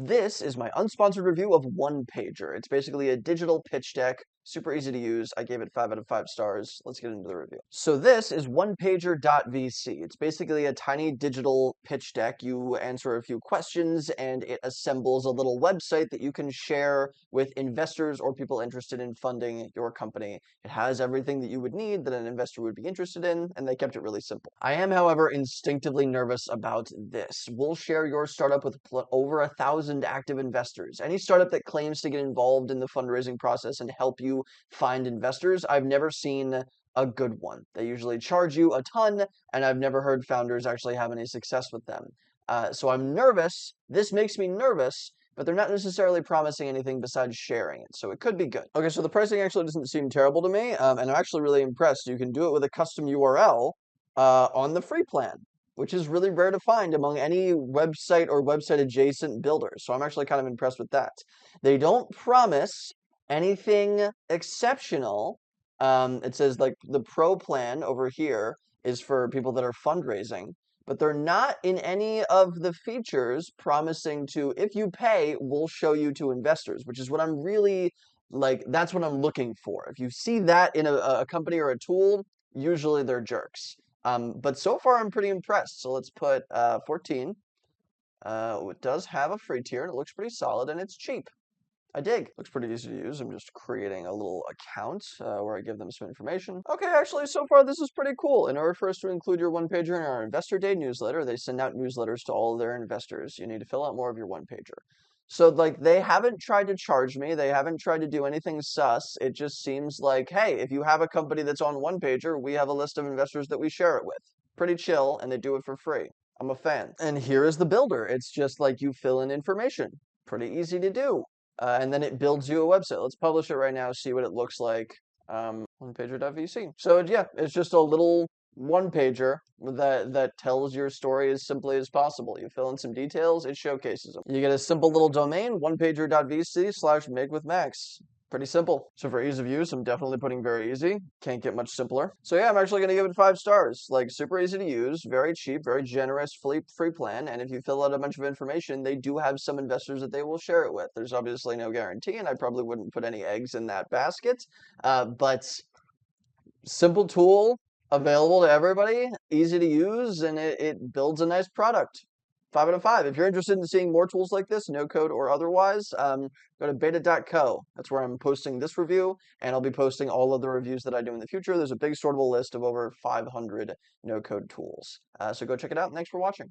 this is my unsponsored review of OnePager. It's basically a digital pitch deck, super easy to use. I gave it 5 out of 5 stars. Let's get into the review. So this is onepager.vc. It's basically a tiny digital pitch deck. You answer a few questions and it assembles a little website that you can share with investors or people interested in funding your company. It has everything that you would need that an investor would be interested in, and they kept it really simple. I am, however, instinctively nervous about this. We'll share your startup with over 1,000 active investors. Any startup that claims to get involved in the fundraising process and help you find investors, I've never seen a good one. They usually charge you a ton, and I've never heard founders actually have any success with them. So I'm nervous. This makes me nervous, but they're not necessarily promising anything besides sharing it, so it could be good. Okay, so the pricing actually doesn't seem terrible to me, and I'm actually really impressed. You can do it with a custom URL on the free plan, which is really rare to find among any website or website adjacent builders. So I'm actually kind of impressed with that. They don't promise anything exceptional. It says like the pro plan over here is for people that are fundraising, but they're not in any of the features promising to, if you pay, we'll show you to investors, which is what I'm really like, that's what I'm looking for. If you see that in a company or a tool, usually they're jerks. But so far I'm pretty impressed. So let's put 14. It does have a free tier and it looks pretty solid and it's cheap. I dig. Looks pretty easy to use. I'm just creating a little account where I give them some information. Okay, actually, so far this is pretty cool. In order for us to include your one-pager in our Investor Day newsletter, they send out newsletters to all of their investors. You need to fill out more of your one-pager. So, like, they haven't tried to charge me. They haven't tried to do anything sus. It just seems like, hey, if you have a company that's on one-pager, we have a list of investors that we share it with. Pretty chill, and they do it for free. I'm a fan. And here is the builder. It's just like you fill in information. Pretty easy to do. And then it builds you a website. Let's publish it right now, see what it looks like. Onepager.vc. So yeah, it's just a little one-pager that tells your story as simply as possible. You fill in some details, it showcases them. You get a simple little domain, onepager.vc/makewithmax. Pretty simple. So for ease of use, I'm definitely putting very easy. Can't get much simpler. So yeah, I'm actually going to give it 5 stars. Like, super easy to use, very cheap, very generous, free plan. And if you fill out a bunch of information, they do have some investors that they will share it with. There's obviously no guarantee, and I probably wouldn't put any eggs in that basket. But simple tool, available to everybody, easy to use, and it builds a nice product. 5 out of 5. If you're interested in seeing more tools like this, no code or otherwise, go to beta.co. That's where I'm posting this review, and I'll be posting all of the reviews that I do in the future. There's a big sortable list of over 500 no code tools. So go check it out. Thanks for watching.